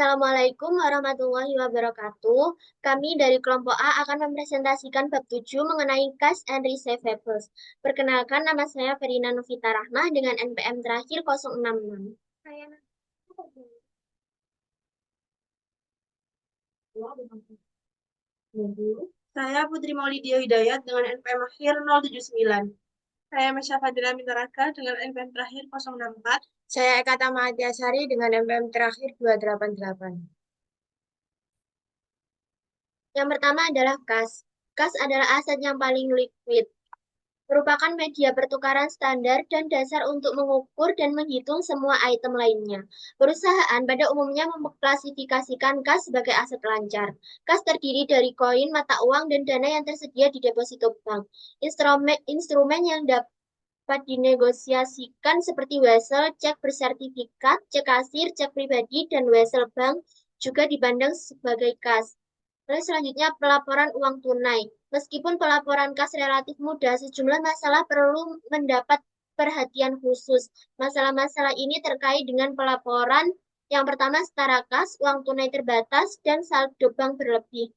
Assalamualaikum warahmatullahi wabarakatuh. Kami dari kelompok A akan mempresentasikan bab 7 mengenai cash and receivables. Perkenalkan, nama saya Ferina Novita Rahmah dengan NPM terakhir 066. Saya Saya Putri Maulidia Hidayat dengan NPM akhir 079. Saya Mesya Fadila Mintaraka dengan NPM terakhir 064. Saya Eka Tamahati Asyari dengan NPM terakhir 288. Yang pertama adalah kas. Kas adalah aset yang paling liquid, merupakan media pertukaran standar dan dasar untuk mengukur dan menghitung semua item lainnya. Perusahaan pada umumnya mengklasifikasikan kas sebagai aset lancar. Kas terdiri dari koin, mata uang, dan dana yang tersedia di deposito bank. Instrumen yang dapat dinegosiasikan seperti wesel, cek bersertifikat, cek kasir, cek pribadi, dan wesel bank juga dipandang sebagai kas. Lalu selanjutnya pelaporan uang tunai. Meskipun pelaporan kas relatif mudah, sejumlah masalah perlu mendapat perhatian khusus. Masalah-masalah ini terkait dengan pelaporan yang pertama setara kas, uang tunai terbatas, dan saldo bank berlebih.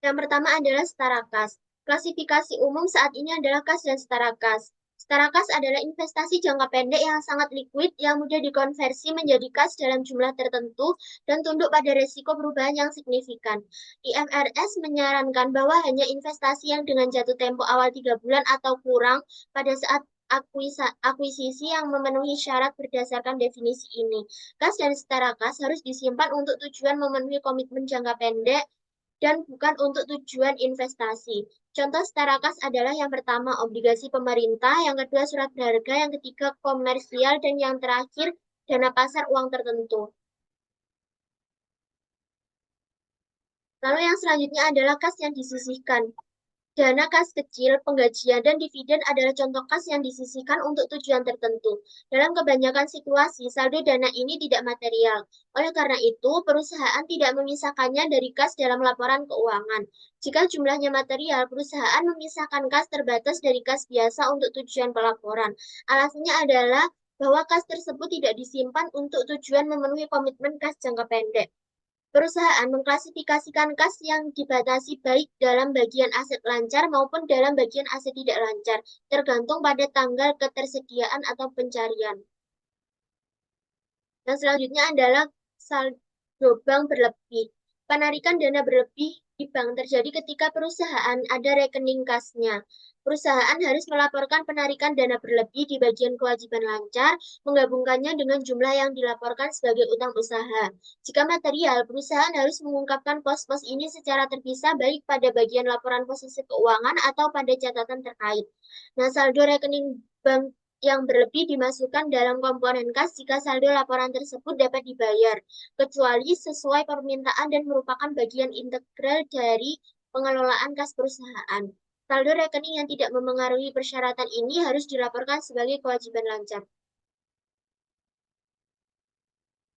Yang pertama adalah setara kas. Klasifikasi umum saat ini adalah kas dan setara kas. Setara kas adalah investasi jangka pendek yang sangat liquid yang mudah dikonversi menjadi kas dalam jumlah tertentu dan tunduk pada risiko perubahan yang signifikan. IMRS menyarankan bahwa hanya investasi yang dengan jatuh tempo awal 3 bulan atau kurang pada saat akuisisi yang memenuhi syarat berdasarkan definisi ini. Kas dan setara kas harus disimpan untuk tujuan memenuhi komitmen jangka pendek dan bukan untuk tujuan investasi. Contoh setara kas adalah yang pertama obligasi pemerintah, yang kedua surat berharga, yang ketiga komersial, dan yang terakhir dana pasar uang tertentu. Lalu yang selanjutnya adalah kas yang disisihkan. Dana kas kecil, penggajian, dan dividen adalah contoh kas yang disisihkan untuk tujuan tertentu. Dalam kebanyakan situasi, saldo dana ini tidak material. Oleh karena itu, perusahaan tidak memisahkannya dari kas dalam laporan keuangan. Jika jumlahnya material, perusahaan memisahkan kas terbatas dari kas biasa untuk tujuan pelaporan. Alasannya adalah bahwa kas tersebut tidak disimpan untuk tujuan memenuhi komitmen kas jangka pendek. Perusahaan mengklasifikasikan kas yang dibatasi baik dalam bagian aset lancar maupun dalam bagian aset tidak lancar, tergantung pada tanggal ketersediaan atau pencarian. Dan selanjutnya adalah saldo bank berlebih. Penarikan dana berlebih di bank terjadi ketika perusahaan ada rekening kasnya. Perusahaan harus melaporkan penarikan dana berlebih di bagian kewajiban lancar, menggabungkannya dengan jumlah yang dilaporkan sebagai utang usaha. Jika material, perusahaan harus mengungkapkan pos-pos ini secara terpisah baik pada bagian laporan posisi keuangan atau pada catatan terkait. Nah, saldo rekening bank yang berlebih dimasukkan dalam komponen kas jika saldo laporan tersebut dapat dibayar, kecuali sesuai permintaan dan merupakan bagian integral dari pengelolaan kas perusahaan. Saldo rekening yang tidak memengaruhi persyaratan ini harus dilaporkan sebagai kewajiban lancar.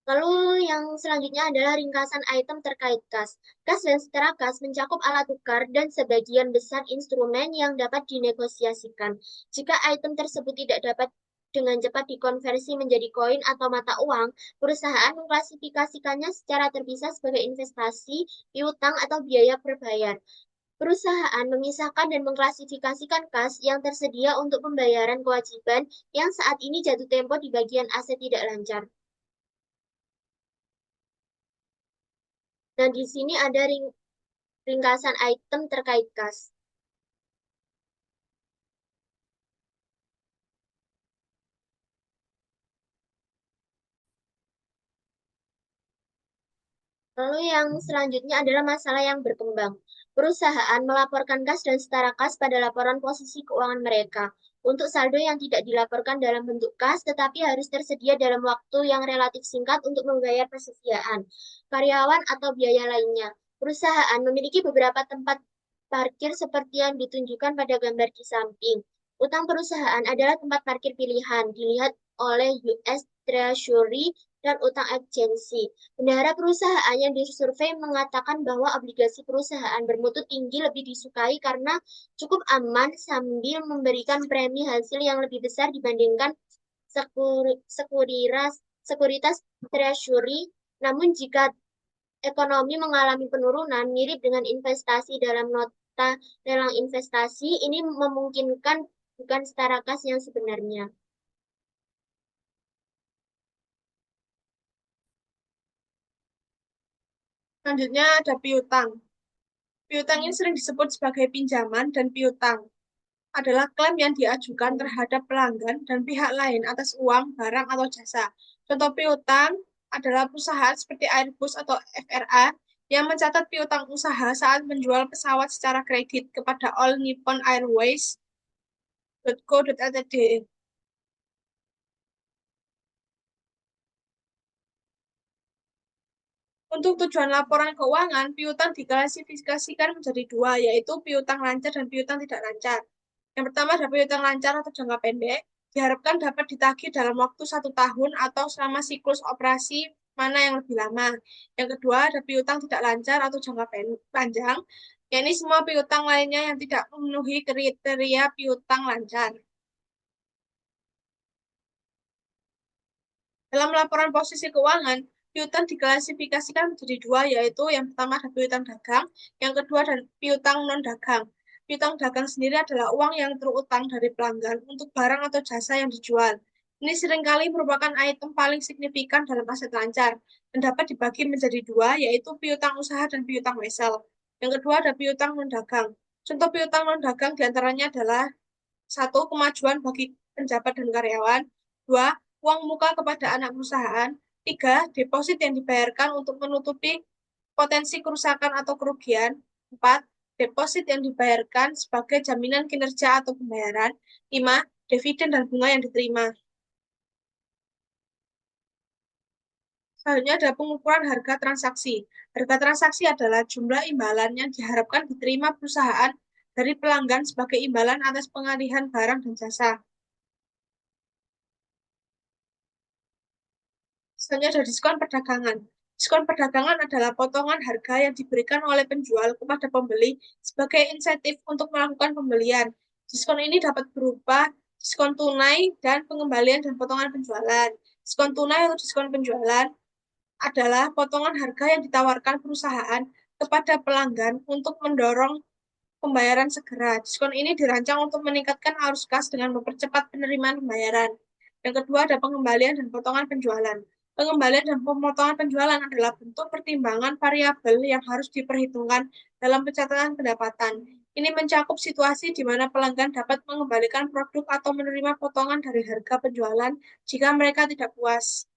Lalu yang selanjutnya adalah ringkasan item terkait kas. Kas dan setara kas mencakup alat tukar dan sebagian besar instrumen yang dapat dinegosiasikan. Jika item tersebut tidak dapat dengan cepat dikonversi menjadi koin atau mata uang, perusahaan mengklasifikasikannya secara terpisah sebagai investasi, piutang, atau biaya berbayar. Perusahaan memisahkan dan mengklasifikasikan kas yang tersedia untuk pembayaran kewajiban yang saat ini jatuh tempo di bagian aset tidak lancar. Nah, di sini ada ringkasan item terkait kas. Lalu yang selanjutnya adalah masalah yang berkembang. Perusahaan melaporkan kas dan setara kas pada laporan posisi keuangan mereka. Untuk saldo yang tidak dilaporkan dalam bentuk kas, tetapi harus tersedia dalam waktu yang relatif singkat untuk membayar persediaan, karyawan, atau biaya lainnya. Perusahaan memiliki beberapa tempat parkir seperti yang ditunjukkan pada gambar di samping. Utang perusahaan adalah tempat parkir pilihan, dilihat oleh US Treasury dan utang agensi. Bendahara perusahaan yang disurvei mengatakan bahwa obligasi perusahaan bermutu tinggi lebih disukai karena cukup aman sambil memberikan premi hasil yang lebih besar dibandingkan sekuritas sekuritas treasury. Namun jika ekonomi mengalami penurunan mirip dengan investasi dalam nota lelang investasi, ini memungkinkan bukan setara kas yang sebenarnya. Selanjutnya ada piutang. Piutang ini sering disebut sebagai pinjaman dan piutang adalah klaim yang diajukan terhadap pelanggan dan pihak lain atas uang, barang, atau jasa. Contoh piutang adalah perusahaan seperti Airbus atau FRA yang mencatat piutang usaha saat menjual pesawat secara kredit kepada All Nippon Airways.co.id. Untuk tujuan laporan keuangan, piutang diklasifikasikan menjadi dua, yaitu piutang lancar dan piutang tidak lancar. Yang pertama ada piutang lancar atau jangka pendek, diharapkan dapat ditagih dalam waktu 1 tahun atau selama siklus operasi mana yang lebih lama. Yang kedua ada piutang tidak lancar atau jangka panjang, yakni semua piutang lainnya yang tidak memenuhi kriteria piutang lancar. Dalam laporan posisi keuangan, piutang diklasifikasikan menjadi dua, yaitu yang pertama ada piutang dagang, yang kedua ada piutang non-dagang. Piutang dagang sendiri adalah uang yang terutang dari pelanggan untuk barang atau jasa yang dijual. Ini seringkali merupakan item paling signifikan dalam aset lancar dan dapat dibagi menjadi dua, yaitu piutang usaha dan piutang wesel. Yang kedua ada piutang non-dagang. Contoh piutang non-dagang diantaranya adalah satu, kemajuan bagi penjabat dan karyawan. Dua, uang muka kepada anak perusahaan. Tiga, deposit yang dibayarkan untuk menutupi potensi kerusakan atau kerugian. Empat, deposit yang dibayarkan sebagai jaminan kinerja atau pembayaran. Lima, dividen dan bunga yang diterima. Selanjutnya ada pengukuran harga transaksi. Harga transaksi adalah jumlah imbalan yang diharapkan diterima perusahaan dari pelanggan sebagai imbalan atas pengalihan barang dan jasa. Selanjutnya ada diskon perdagangan. Diskon perdagangan adalah potongan harga yang diberikan oleh penjual kepada pembeli sebagai insentif untuk melakukan pembelian. Diskon ini dapat berupa diskon tunai dan pengembalian dan potongan penjualan. Diskon tunai atau diskon penjualan adalah potongan harga yang ditawarkan perusahaan kepada pelanggan untuk mendorong pembayaran segera. Diskon ini dirancang untuk meningkatkan arus kas dengan mempercepat penerimaan pembayaran. Yang kedua ada pengembalian dan potongan penjualan. Pengembalian dan pemotongan penjualan adalah bentuk pertimbangan variabel yang harus diperhitungkan dalam pencatatan pendapatan. Ini mencakup situasi di mana pelanggan dapat mengembalikan produk atau menerima potongan dari harga penjualan jika mereka tidak puas.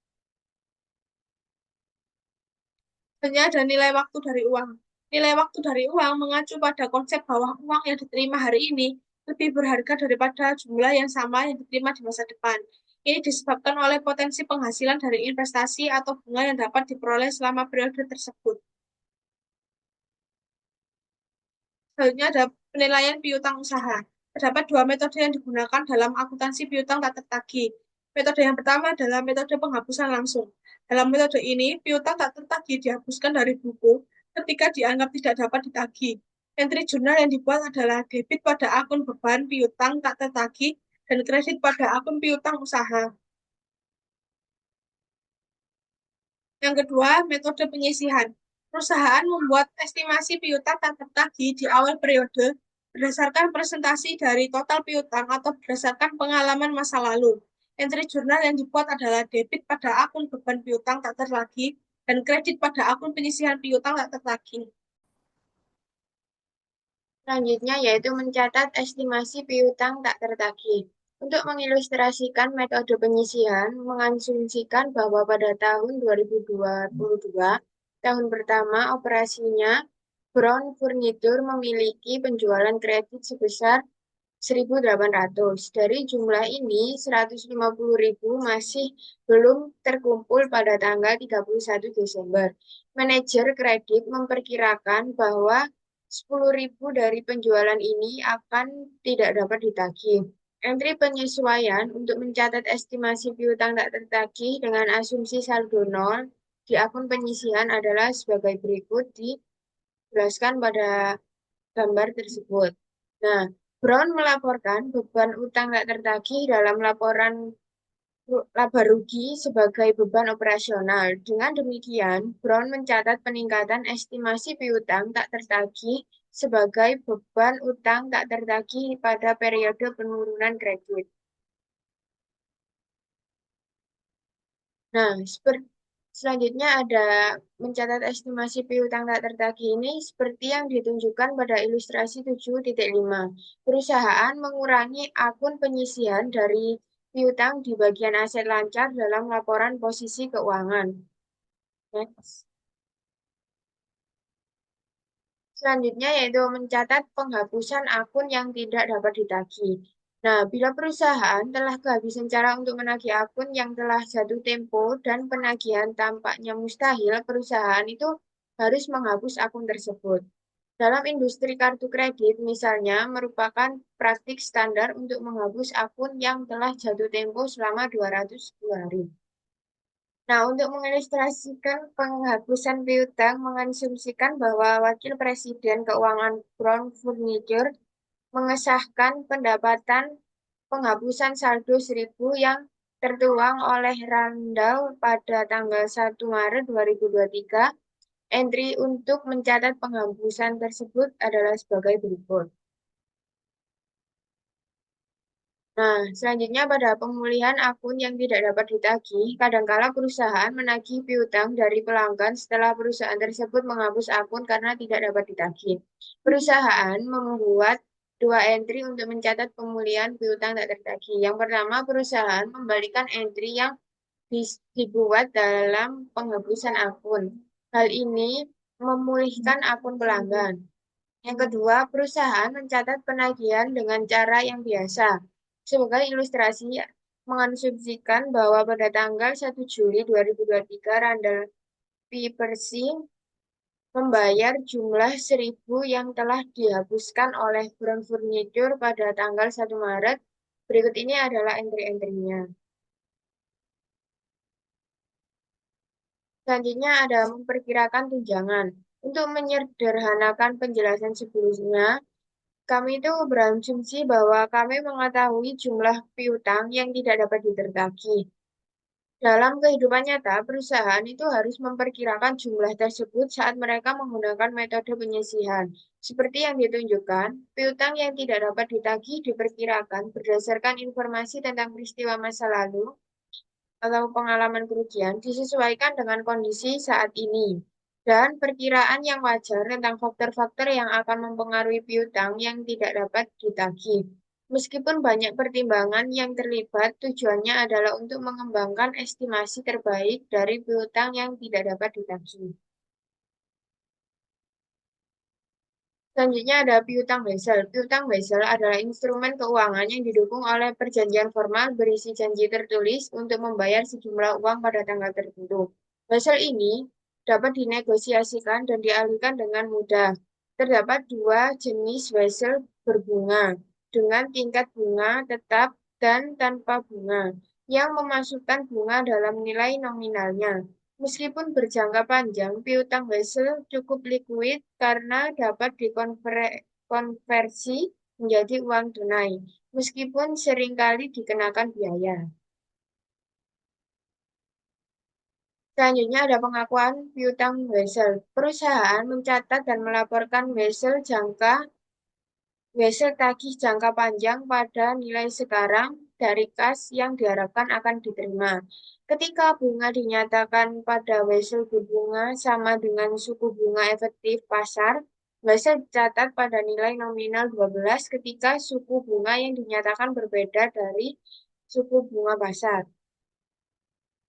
Selanjutnya ada nilai waktu dari uang. Nilai waktu dari uang mengacu pada konsep bahwa uang yang diterima hari ini lebih berharga daripada jumlah yang sama yang diterima di masa depan. Ini disebabkan oleh potensi penghasilan dari investasi atau bunga yang dapat diperoleh selama periode tersebut. Selanjutnya ada penilaian piutang usaha. Terdapat dua metode yang digunakan dalam akuntansi piutang tak tertagih. Metode yang pertama adalah metode penghapusan langsung. Dalam metode ini, piutang tak tertagih dihapuskan dari buku ketika dianggap tidak dapat ditagih. Entry jurnal yang dibuat adalah debit pada akun beban piutang tak tertagih dan kredit pada akun piutang usaha. Yang kedua, metode penyisihan. Perusahaan membuat estimasi piutang tak tertagih di awal periode berdasarkan presentasi dari total piutang atau berdasarkan pengalaman masa lalu. Entry jurnal yang dibuat adalah debit pada akun beban piutang tak tertagih dan kredit pada akun penyisihan piutang tak tertagih. Selanjutnya yaitu mencatat estimasi piutang tak tertagih. Untuk mengilustrasikan metode penyisihan, mengasumsikan bahwa pada tahun 2022, tahun pertama operasinya, Brown Furniture memiliki penjualan kredit sebesar 1.800. Dari jumlah ini, 150.000 masih belum terkumpul pada tanggal 31 Desember. Manajer kredit memperkirakan bahwa 10.000 dari penjualan ini akan tidak dapat ditagih. Entry penyesuaian untuk mencatat estimasi piutang tak tertagih dengan asumsi saldo nol di akun penyisihan adalah sebagai berikut dijelaskan pada gambar tersebut. Nah, Brown melaporkan beban utang tak tertagih dalam laporan laba rugi sebagai beban operasional. Dengan demikian, Brown mencatat peningkatan estimasi piutang tak tertagih sebagai beban utang tak tertagih pada periode penurunan kredit. Nah, selanjutnya ada mencatat estimasi piutang tak tertagih ini seperti yang ditunjukkan pada ilustrasi 7.5. Perusahaan mengurangi akun penyisihan dari piutang di bagian aset lancar dalam laporan posisi keuangan. Next. Selanjutnya yaitu mencatat penghapusan akun yang tidak dapat ditagih. Nah, bila perusahaan telah kehabisan cara untuk menagih akun yang telah jatuh tempo dan penagihan tampaknya mustahil, perusahaan itu harus menghapus akun tersebut. Dalam industri kartu kredit, misalnya, merupakan praktik standar untuk menghapus akun yang telah jatuh tempo selama 202 hari. Nah, untuk mengilustrasikan penghapusan piutang, mengasumsikan bahwa Wakil Presiden Keuangan Brown Furniture mengesahkan pendapatan penghapusan saldo 1.000 yang tertuang oleh Randall pada tanggal 1 Maret 2023. Entry untuk mencatat penghapusan tersebut adalah sebagai berikut. Nah, selanjutnya pada pemulihan akun yang tidak dapat ditagih, kadangkala perusahaan menagih piutang dari pelanggan setelah perusahaan tersebut menghapus akun karena tidak dapat ditagih. Perusahaan membuat dua entry untuk mencatat pemulihan piutang tak tertagih. Yang pertama, perusahaan membalikan entry yang dibuat dalam penghapusan akun. Hal ini memulihkan akun pelanggan. Yang kedua, perusahaan mencatat penagihan dengan cara yang biasa. Sebagai ilustrasi, mengasumsikan bahwa pada tanggal 1 Juli 2023, Randall P. Persing membayar jumlah 1.000 yang telah dihapuskan oleh Brown Furniture pada tanggal 1 Maret. Berikut ini adalah entry-entry-nya. Selanjutnya ada memperkirakan tunjangan. Untuk menyederhanakan penjelasan sebelumnya, kami itu berasumsi bahwa kami mengetahui jumlah piutang yang tidak dapat ditertagih. Dalam kehidupan nyata, perusahaan itu harus memperkirakan jumlah tersebut saat mereka menggunakan metode penyisihan. Seperti yang ditunjukkan, piutang yang tidak dapat ditagih diperkirakan berdasarkan informasi tentang peristiwa masa lalu atau pengalaman kerugian disesuaikan dengan kondisi saat ini. Dan perkiraan yang wajar tentang faktor-faktor yang akan mempengaruhi piutang yang tidak dapat ditagih. Meskipun banyak pertimbangan yang terlibat, tujuannya adalah untuk mengembangkan estimasi terbaik dari piutang yang tidak dapat ditagih. Selanjutnya ada piutang wesel. Piutang wesel adalah instrumen keuangan yang didukung oleh perjanjian formal berisi janji tertulis untuk membayar sejumlah uang pada tanggal tertentu. Wesel ini dapat dinegosiasikan dan dialihkan dengan mudah. Terdapat dua jenis wesel berbunga dengan tingkat bunga tetap dan tanpa bunga yang memasukkan bunga dalam nilai nominalnya. Meskipun berjangka panjang, piutang wesel cukup likuid karena dapat dikonversi menjadi uang tunai, meskipun seringkali dikenakan biaya. Selanjutnya ada pengakuan piutang wesel. Perusahaan mencatat dan melaporkan wesel tagih jangka panjang pada nilai sekarang dari kas yang diharapkan akan diterima. Ketika bunga dinyatakan pada wesel berbunga sama dengan suku bunga efektif pasar, wesel dicatat pada nilai nominal 12 ketika suku bunga yang dinyatakan berbeda dari suku bunga pasar.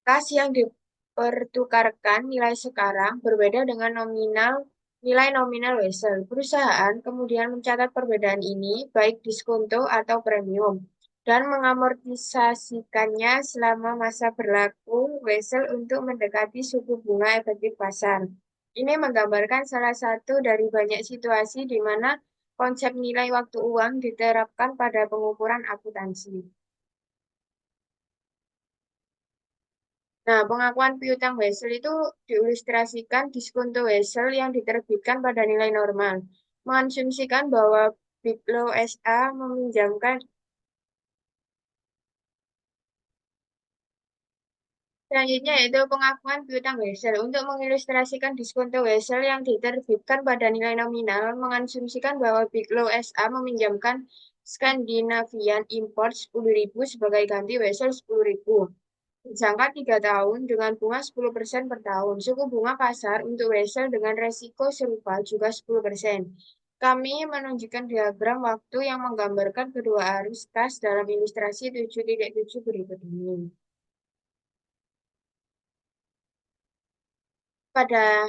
Kas yang dipertukarkan nilai sekarang berbeda dengan nilai nominal wesel. Perusahaan kemudian mencatat perbedaan ini baik diskonto atau premium dan mengamortisasikannya selama masa berlaku wesel untuk mendekati suku bunga efektif pasar. Ini menggambarkan salah satu dari banyak situasi di mana konsep nilai waktu uang diterapkan pada pengukuran akuntansi. Nah, pengakuan piutang wesel itu diilustrasikan diskonto wesel yang diterbitkan pada nilai normal. Mengasumsikan bahwa Big Law SA meminjamkan Selanjutnya yaitu pengakuan piutang Wesel. Untuk mengilustrasikan diskonto Wesel yang diterbitkan pada nilai nominal, mengasumsikan bahwa Biglow SA meminjamkan Scandinavian Import 10.000 sebagai ganti Wesel 10.000. Jangka 3 tahun dengan bunga 10% per tahun. Suku bunga pasar untuk Wesel dengan resiko serupa juga 10%. Kami menunjukkan diagram waktu yang menggambarkan kedua arus kas dalam ilustrasi 7.7 berikut ini. Pada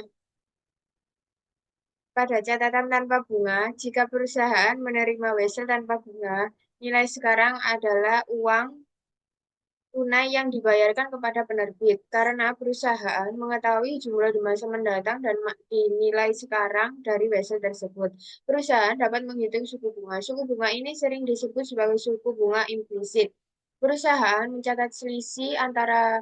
Pada catatan tanpa bunga, jika perusahaan menerima wesel tanpa bunga, nilai sekarang adalah uang tunai yang dibayarkan kepada penerbit karena perusahaan mengetahui jumlah di masa mendatang dan dinilai sekarang dari wesel tersebut. Perusahaan dapat menghitung suku bunga. Suku bunga ini sering disebut sebagai suku bunga implisit. Perusahaan mencatat selisih antara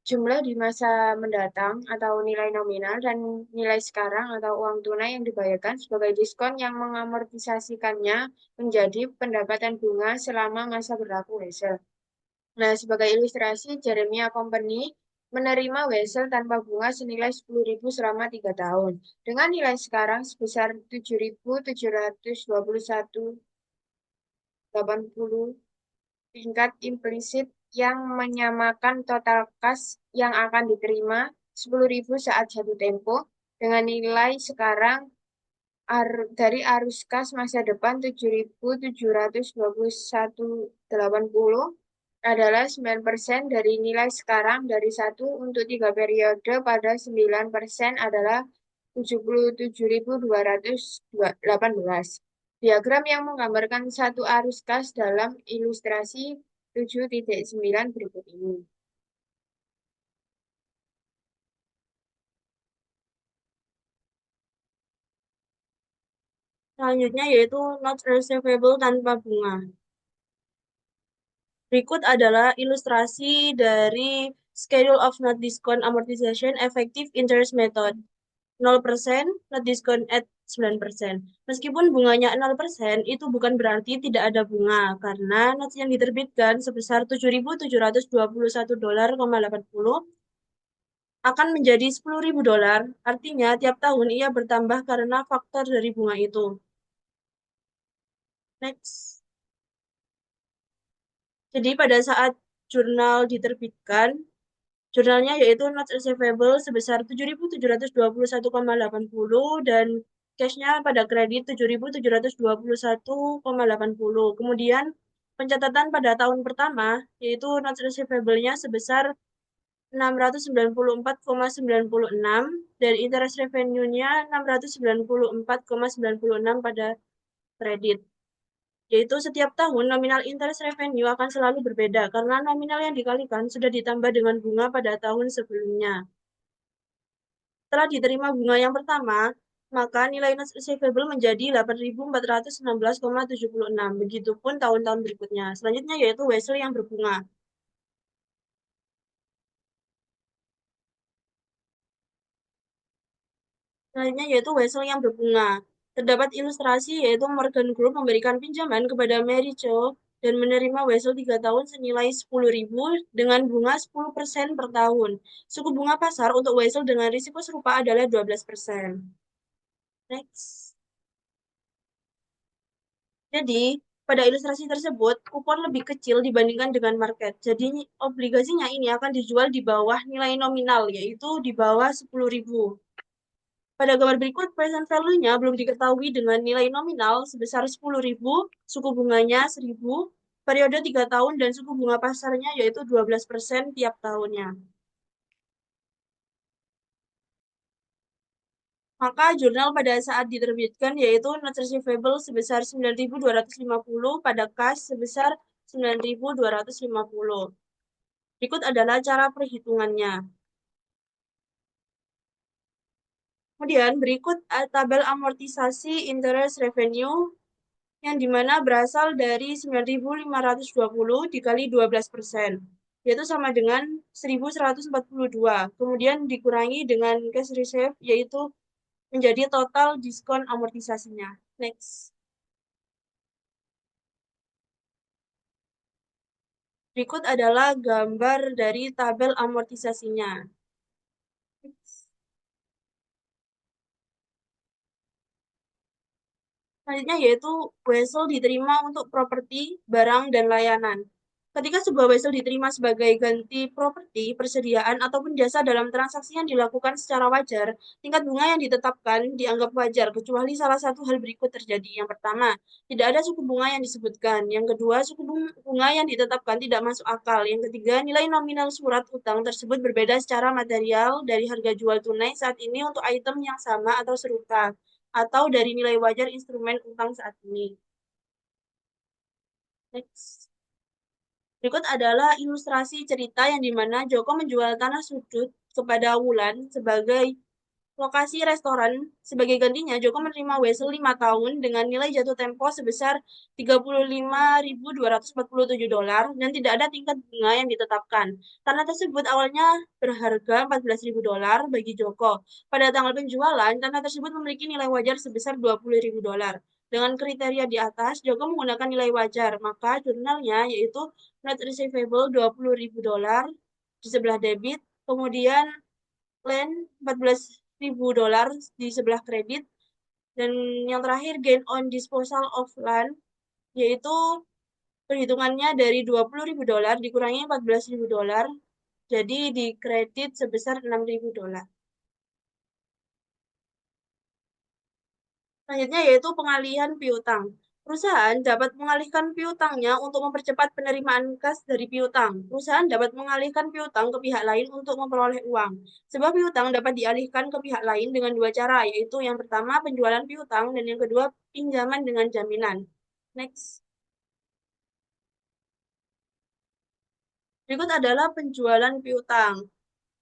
jumlah di masa mendatang atau nilai nominal dan nilai sekarang atau uang tunai yang dibayarkan sebagai diskon yang mengamortisasikannya menjadi pendapatan bunga selama masa berlaku wesel. Nah, sebagai ilustrasi, Jeremia Company menerima wesel tanpa bunga senilai 10.000 selama 3 tahun. Dengan nilai sekarang sebesar 7.721,80 tingkat implisit yang menyamakan total kas yang akan diterima 10.000 saat jatuh tempo dengan nilai sekarang dari arus kas masa depan 7.721,80 adalah 9% dari nilai sekarang dari 1 untuk 3 periode pada 9% adalah 77.218. Diagram yang menggambarkan satu arus kas dalam ilustrasi 7.9 berikut ini. Selanjutnya yaitu notes receivable tanpa bunga. Berikut adalah ilustrasi dari Schedule of Not Discount Amortization Effective Interest Method. 0%, not discount at 9%. Meskipun bunganya 0%, itu bukan berarti tidak ada bunga, karena notes yang diterbitkan sebesar $7.721,80 akan menjadi $10.000. Artinya, tiap tahun ia bertambah karena faktor dari bunga itu. Next. Jadi pada saat jurnal diterbitkan, jurnalnya yaitu notes receivable sebesar 7.721,80 dan cashnya pada kredit 7.721,80. Kemudian pencatatan pada tahun pertama yaitu notes receivable-nya sebesar 694,96 dan interest revenue-nya 694,96 pada kredit. Yaitu setiap tahun nominal interest revenue akan selalu berbeda karena nominal yang dikalikan sudah ditambah dengan bunga pada tahun sebelumnya. Setelah diterima bunga yang pertama, maka nilai notes receivable menjadi 8.416,76. Begitupun tahun-tahun berikutnya. Selanjutnya yaitu wesel yang berbunga. Selanjutnya yaitu wesel yang berbunga. Terdapat ilustrasi yaitu Morgan Group memberikan pinjaman kepada Mary Cho dan menerima wesel 3 tahun senilai 10.000 dengan bunga 10% per tahun. Suku bunga pasar untuk wesel dengan risiko serupa adalah 12%. Next. Jadi, pada ilustrasi tersebut, kupon lebih kecil dibandingkan dengan market. Jadi, obligasinya ini akan dijual di bawah nilai nominal, yaitu di bawah 10.000. Pada gambar berikut, present value-nya belum diketahui dengan nilai nominal sebesar 10.000, suku bunganya 1.000, periode 3 tahun, dan suku bunga pasarnya yaitu 12% tiap tahunnya. Maka jurnal pada saat diterbitkan yaitu notes receivable sebesar 9.250 pada kas sebesar 9.250. Berikut adalah cara perhitungannya. Kemudian berikut tabel amortisasi interest revenue yang dimana berasal dari 9.520 dikali 12%, yaitu sama dengan 1.142. Kemudian dikurangi dengan cash reserve, yaitu menjadi total diskon amortisasinya. Next. Berikut adalah gambar dari tabel amortisasinya. Selanjutnya yaitu wesel diterima untuk properti, barang, dan layanan. Ketika sebuah wesel diterima sebagai ganti properti, persediaan, ataupun jasa dalam transaksi yang dilakukan secara wajar, tingkat bunga yang ditetapkan dianggap wajar, kecuali salah satu hal berikut terjadi. Yang pertama, tidak ada suku bunga yang disebutkan. Yang kedua, suku bunga yang ditetapkan tidak masuk akal. Yang ketiga, nilai nominal surat utang tersebut berbeda secara material dari harga jual tunai saat ini untuk item yang sama atau serupa atau dari nilai wajar instrumen utang saat ini. Next. Berikut adalah ilustrasi cerita yang dimana Joko menjual tanah sudut kepada Wulan sebagai lokasi restoran. Sebagai gantinya, Joko menerima wesel 5 tahun dengan nilai jatuh tempo sebesar $35.247 dan tidak ada tingkat bunga yang ditetapkan. Tanah tersebut awalnya berharga $14.000 bagi Joko. Pada tanggal penjualan, tanah tersebut memiliki nilai wajar sebesar $20.000. Dengan kriteria di atas, Joko menggunakan nilai wajar, maka jurnalnya yaitu net receivable $20.000 di sebelah debit, kemudian land $14.000 di sebelah kredit, dan yang terakhir gain on disposal of land, yaitu perhitungannya dari $20.000 dikurangi $14.000, jadi di kredit sebesar $6.000. Selanjutnya yaitu pengalihan piutang. Perusahaan dapat mengalihkan piutangnya untuk mempercepat penerimaan kas dari piutang. Perusahaan dapat mengalihkan piutang ke pihak lain untuk memperoleh uang. Sebuah piutang dapat dialihkan ke pihak lain dengan dua cara, yaitu yang pertama penjualan piutang dan yang kedua pinjaman dengan jaminan. Next. Berikut adalah penjualan piutang,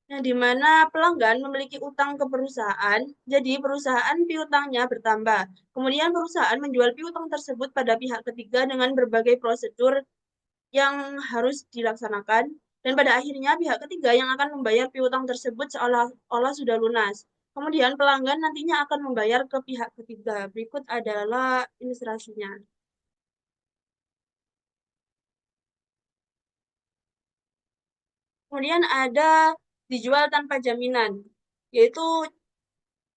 yang dimana pelanggan memiliki utang ke perusahaan, jadi perusahaan piutangnya bertambah. Kemudian perusahaan menjual piutang tersebut pada pihak ketiga dengan berbagai prosedur yang harus dilaksanakan, dan pada akhirnya pihak ketiga yang akan membayar piutang tersebut seolah-olah sudah lunas. Kemudian pelanggan nantinya akan membayar ke pihak ketiga. Berikut adalah ilustrasinya. Kemudian ada dijual tanpa jaminan, yaitu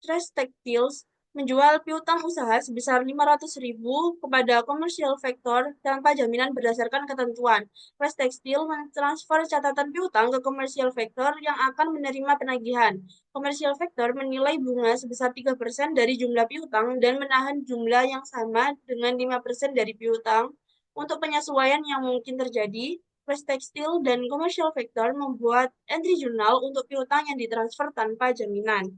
Trace Textiles menjual piutang usaha sebesar $500.000 kepada Commercial Factor tanpa jaminan berdasarkan ketentuan. Trace Textile mentransfer catatan piutang ke Commercial Factor yang akan menerima penagihan. Commercial Factor menilai bunga sebesar 3% dari jumlah piutang dan menahan jumlah yang sama dengan 5% dari piutang. Untuk penyesuaian yang mungkin terjadi, Trace Textile dan Commercial Factor membuat entry jurnal untuk piutang yang ditransfer tanpa jaminan.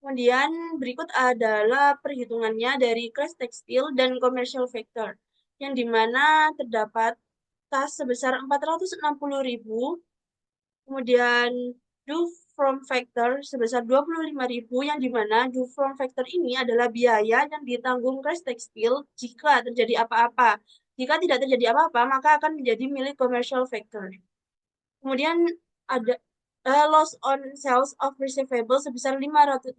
Kemudian berikut adalah perhitungannya dari Crash Textile dan Commercial Factor, yang dimana terdapat tas sebesar 460.000, kemudian due from factor sebesar 25.000, yang dimana due from factor ini adalah biaya yang ditanggung Crash Textile jika terjadi apa-apa. Jika tidak terjadi apa-apa, maka akan menjadi milik Commercial Factor. Kemudian ada loss on sales of receivable sebesar 515.000,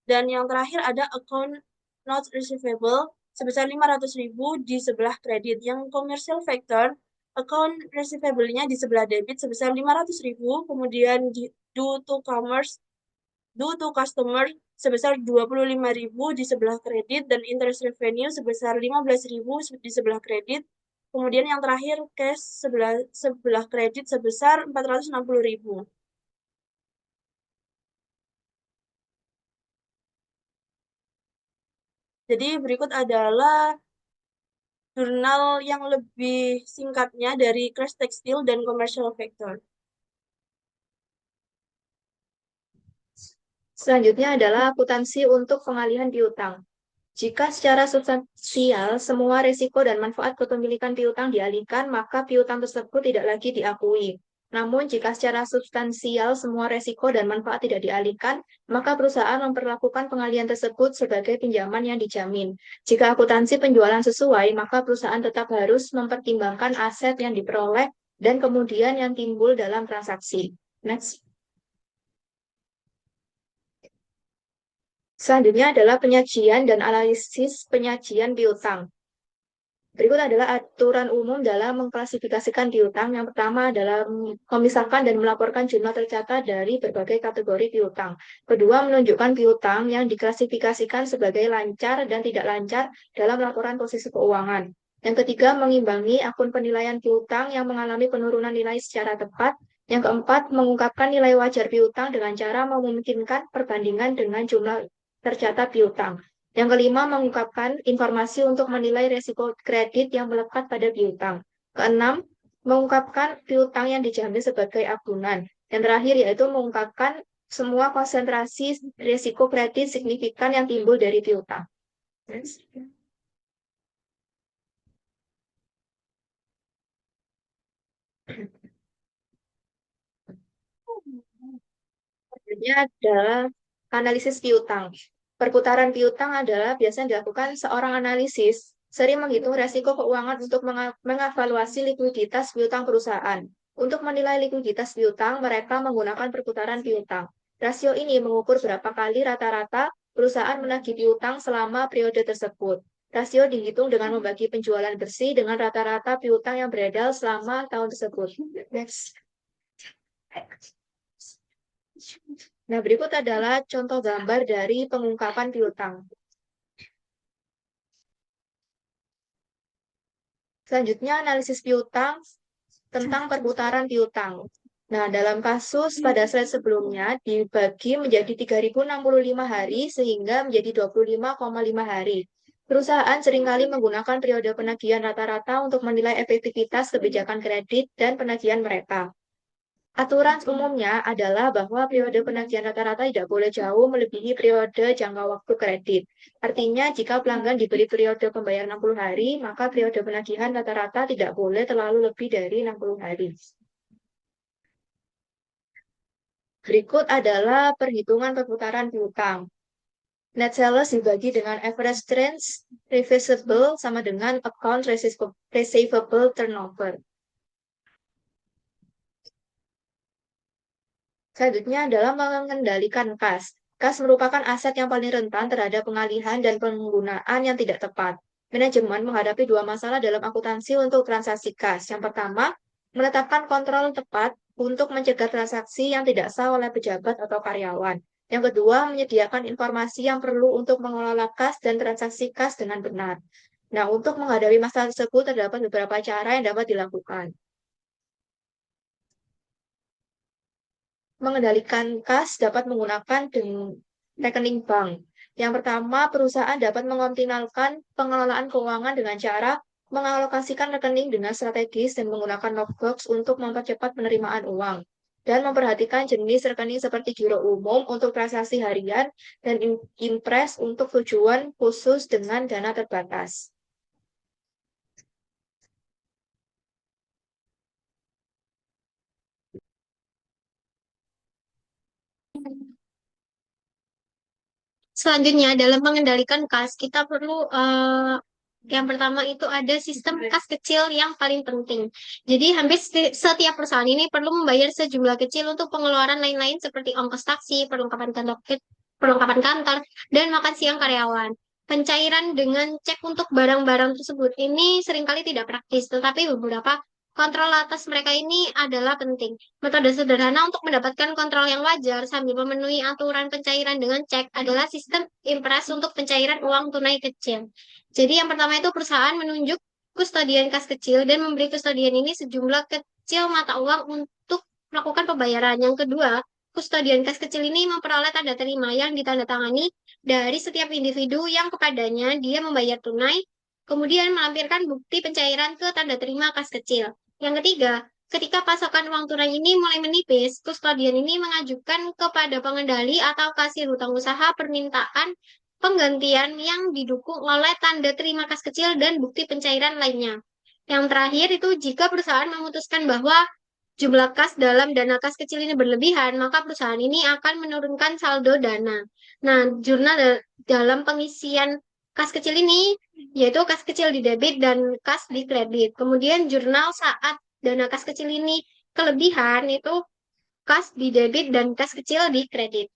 dan yang terakhir ada account not receivable sebesar 500.000 di sebelah kredit. Yang commercial factor, account receivable-nya di sebelah debit sebesar 500.000, kemudian due to commerce, due to customer sebesar 25.000 di sebelah kredit, dan interest revenue sebesar 15.000 di sebelah kredit. Kemudian yang terakhir cash sebelah kredit sebesar 460.000. Jadi berikut adalah jurnal yang lebih singkatnya dari Crash Textile dan Commercial Factor. Selanjutnya adalah akuntansi untuk pengalihan piutang. Jika secara substansial semua risiko dan manfaat kepemilikan piutang dialihkan, maka piutang tersebut tidak lagi diakui. Namun, jika secara substansial semua risiko dan manfaat tidak dialihkan, maka perusahaan memperlakukan pengalihan tersebut sebagai pinjaman yang dijamin. Jika akuntansi penjualan sesuai, maka perusahaan tetap harus mempertimbangkan aset yang diperoleh dan kemudian yang timbul dalam transaksi. Next. Selanjutnya adalah penyajian dan analisis penyajian piutang. Berikut adalah aturan umum dalam mengklasifikasikan piutang. Yang pertama adalah memisahkan dan melaporkan jumlah tercatat dari berbagai kategori piutang. Kedua, menunjukkan piutang yang diklasifikasikan sebagai lancar dan tidak lancar dalam laporan posisi keuangan. Yang ketiga, mengimbangi akun penilaian piutang yang mengalami penurunan nilai secara tepat. Yang keempat, mengungkapkan nilai wajar piutang dengan cara memungkinkan perbandingan dengan jumlah tercatat piutang. Yang kelima, mengungkapkan informasi untuk menilai risiko kredit yang melekat pada piutang. Keenam, mengungkapkan piutang yang dijamin sebagai agunan. Yang terakhir yaitu mengungkapkan semua konsentrasi risiko kredit signifikan yang timbul dari piutang. Selanjutnya adalah analisis piutang. Perputaran piutang adalah biasanya dilakukan seorang analisis sering menghitung resiko keuangan untuk mengevaluasi likuiditas piutang perusahaan. Untuk menilai likuiditas piutang, mereka menggunakan perputaran piutang. Rasio ini mengukur berapa kali rata-rata perusahaan menagih piutang selama periode tersebut. Rasio dihitung dengan membagi penjualan bersih dengan rata-rata piutang yang beredar selama tahun tersebut. Next. Nah, berikut adalah contoh gambar dari pengungkapan piutang. Selanjutnya, analisis piutang tentang perputaran piutang. Nah, dalam kasus pada slide sebelumnya dibagi menjadi 3.065 hari sehingga menjadi 25,5 hari. Perusahaan seringkali menggunakan periode penagihan rata-rata untuk menilai efektivitas kebijakan kredit dan penagihan mereka. Aturan umumnya adalah bahwa periode penagihan rata-rata tidak boleh jauh melebihi periode jangka waktu kredit. Artinya, jika pelanggan diberi periode pembayaran 60 hari, maka periode penagihan rata-rata tidak boleh terlalu lebih dari 60 hari. Berikut adalah perhitungan perputaran piutang. Net sales dibagi dengan average trends receivable sama dengan account receivable turnover. Selanjutnya adalah mengendalikan kas. Kas merupakan aset yang paling rentan terhadap pengalihan dan penggunaan yang tidak tepat. Manajemen menghadapi dua masalah dalam akuntansi untuk transaksi kas. Yang pertama, menetapkan kontrol tepat untuk mencegah transaksi yang tidak sah oleh pejabat atau karyawan. Yang kedua, menyediakan informasi yang perlu untuk mengelola kas dan transaksi kas dengan benar. Nah, untuk menghadapi masalah tersebut terdapat beberapa cara yang dapat dilakukan. Mengendalikan kas dapat menggunakan rekening bank. Yang pertama, perusahaan dapat mengoptimalkan pengelolaan keuangan dengan cara mengalokasikan rekening dengan strategis dan menggunakan lockbox untuk mempercepat penerimaan uang. Dan memperhatikan jenis rekening seperti giro umum untuk transaksi harian dan impres untuk tujuan khusus dengan dana terbatas. Selanjutnya, dalam mengendalikan kas, kita perlu yang pertama itu ada sistem kas kecil yang paling penting. Jadi hampir setiap perusahaan ini perlu membayar sejumlah kecil untuk pengeluaran lain-lain seperti ongkos taksi, perlengkapan kantor, dan makan siang karyawan. Pencairan dengan cek untuk barang-barang tersebut ini seringkali tidak praktis, tetapi beberapa kontrol atas mereka ini adalah penting. Metode sederhana untuk mendapatkan kontrol yang wajar sambil memenuhi aturan pencairan dengan cek adalah sistem impres untuk pencairan uang tunai kecil. Jadi yang pertama itu perusahaan menunjuk kustodian kas kecil dan memberi kustodian ini sejumlah kecil mata uang untuk melakukan pembayaran. Yang kedua, kustodian kas kecil ini memperoleh tanda terima yang ditandatangani dari setiap individu yang kepadanya dia membayar tunai, kemudian melampirkan bukti pencairan ke tanda terima kas kecil. Yang ketiga, ketika pasokan uang tunai ini mulai menipis, kustodian ini mengajukan kepada pengendali atau kasir hutang usaha permintaan penggantian yang didukung oleh tanda terima kas kecil dan bukti pencairan lainnya. Yang terakhir itu jika perusahaan memutuskan bahwa jumlah kas dalam dana kas kecil ini berlebihan, maka perusahaan ini akan menurunkan saldo dana. Nah, jurnal dalam pengisian kas kecil ini yaitu kas kecil di debit dan kas di kredit. Kemudian jurnal saat dana kas kecil ini kelebihan itu kas di debit dan kas kecil di kredit.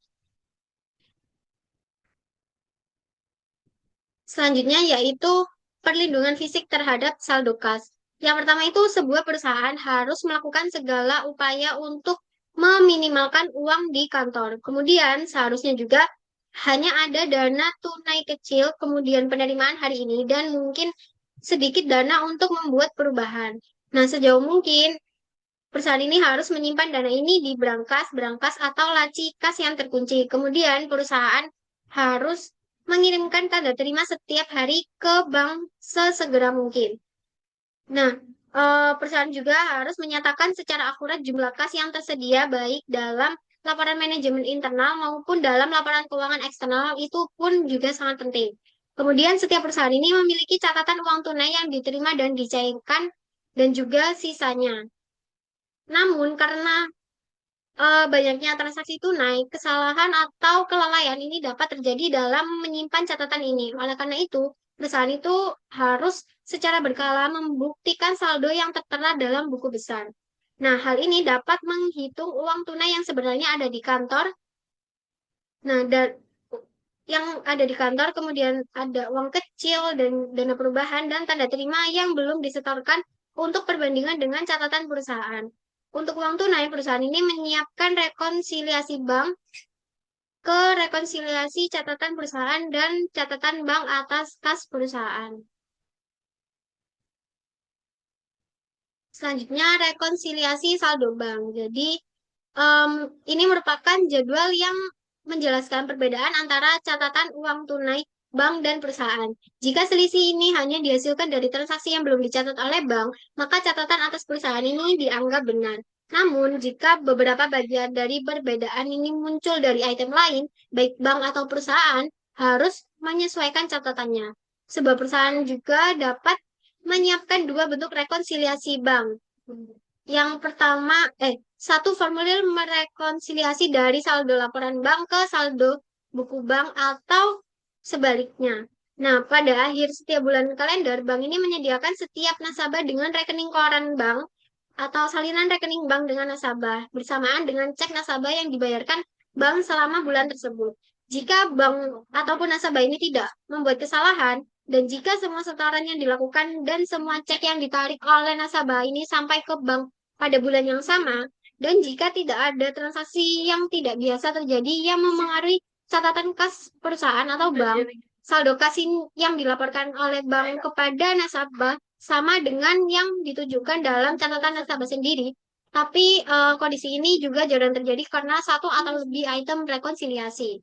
Selanjutnya yaitu perlindungan fisik terhadap saldo kas. Yang pertama itu sebuah perusahaan harus melakukan segala upaya untuk meminimalkan uang di kantor. Kemudian seharusnya juga hanya ada dana tunai kecil, kemudian penerimaan hari ini, dan mungkin sedikit dana untuk membuat perubahan. Nah, sejauh mungkin perusahaan ini harus menyimpan dana ini di berangkas atau laci kas yang terkunci. Kemudian perusahaan harus mengirimkan tanda terima setiap hari ke bank sesegera mungkin. Nah, perusahaan juga harus menyatakan secara akurat jumlah kas yang tersedia baik dalam laporan manajemen internal maupun dalam laporan keuangan eksternal, itu pun juga sangat penting. Kemudian setiap perusahaan ini memiliki catatan uang tunai yang diterima dan dicairkan dan juga sisanya. Namun karena banyaknya transaksi tunai, kesalahan atau kelalaian ini dapat terjadi dalam menyimpan catatan ini. Oleh karena itu, perusahaan itu harus secara berkala membuktikan saldo yang tertera dalam buku besar. Nah, hal ini dapat menghitung uang tunai yang sebenarnya ada di kantor. Nah, dan yang ada di kantor, kemudian ada uang kecil dan dana perubahan dan tanda terima yang belum disetorkan untuk perbandingan dengan catatan perusahaan. Untuk uang tunai, perusahaan ini menyiapkan rekonsiliasi bank ke rekonsiliasi catatan perusahaan dan catatan bank atas kas perusahaan. Selanjutnya, rekonsiliasi saldo bank. Jadi, ini merupakan jadwal yang menjelaskan perbedaan antara catatan uang tunai bank dan perusahaan. Jika selisih ini hanya dihasilkan dari transaksi yang belum dicatat oleh bank, maka catatan atas perusahaan ini dianggap benar. Namun, jika beberapa bagian dari perbedaan ini muncul dari item lain, baik bank atau perusahaan, harus menyesuaikan catatannya. Sebuah perusahaan juga dapat menyiapkan dua bentuk rekonsiliasi bank. Yang pertama, satu formulir merekonsiliasi dari saldo laporan bank ke saldo buku bank atau sebaliknya. Nah, pada akhir setiap bulan kalender, bank ini menyediakan setiap nasabah dengan rekening koran bank atau salinan rekening bank dengan nasabah bersamaan dengan cek nasabah yang dibayarkan bank selama bulan tersebut. Jika bank ataupun nasabah ini tidak membuat kesalahan, dan jika semua setoran yang dilakukan dan semua cek yang ditarik oleh nasabah ini sampai ke bank pada bulan yang sama, dan jika tidak ada transaksi yang tidak biasa terjadi yang memengaruhi catatan kas perusahaan atau bank, saldo kas yang dilaporkan oleh bank kepada nasabah sama dengan yang ditujukan dalam catatan nasabah sendiri. Tapi kondisi ini juga jarang terjadi karena satu atau lebih item rekonsiliasi.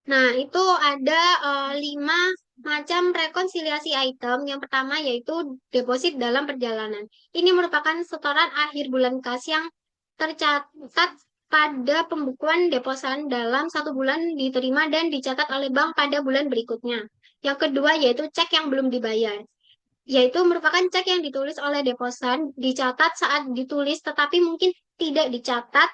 Nah, itu ada 5 macam rekonsiliasi item. Yang pertama yaitu deposit dalam perjalanan. Ini merupakan setoran akhir bulan kas yang tercatat pada pembukuan deposan dalam satu bulan diterima dan dicatat oleh bank pada bulan berikutnya. Yang kedua yaitu cek yang belum dibayar, yaitu merupakan cek yang ditulis oleh deposan, dicatat saat ditulis tetapi mungkin tidak dicatat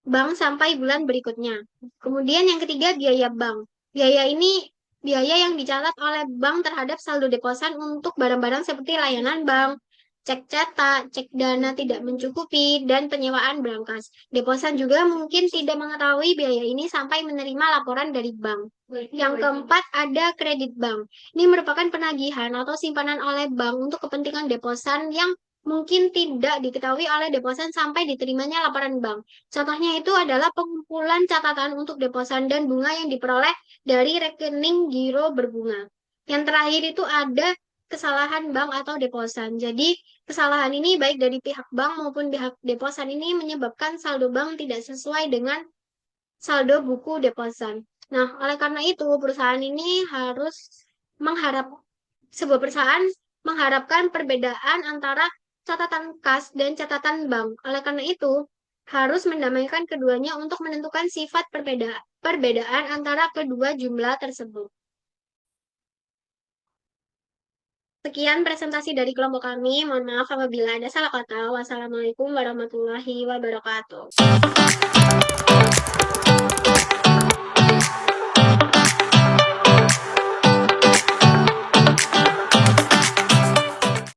bank sampai bulan berikutnya. Kemudian yang ketiga, biaya bank. Biaya ini biaya yang dicatat oleh bank terhadap saldo deposan untuk barang-barang seperti layanan bank, cek cetak, cek dana tidak mencukupi, dan penyewaan berangkas. Deposan juga mungkin tidak mengetahui biaya ini sampai menerima laporan dari bank. Yang keempat, ada kredit bank. Ini merupakan penagihan atau simpanan oleh bank untuk kepentingan deposan yang mungkin tidak diketahui oleh deposan sampai diterimanya laporan bank. Contohnya itu adalah pengumpulan catatan untuk deposan dan bunga yang diperoleh dari rekening giro berbunga. Yang terakhir itu ada kesalahan bank atau deposan. Jadi, kesalahan ini baik dari pihak bank maupun pihak deposan ini menyebabkan saldo bank tidak sesuai dengan saldo buku deposan. Nah, oleh karena itu, perusahaan ini harus sebuah perusahaan mengharapkan perbedaan antara catatan kas dan catatan bank. Oleh karena itu, harus mendamaikan keduanya untuk menentukan sifat perbedaan antara kedua jumlah tersebut. Sekian presentasi dari kelompok kami. Mohon maaf apabila ada salah kata. Wassalamualaikum warahmatullahi wabarakatuh.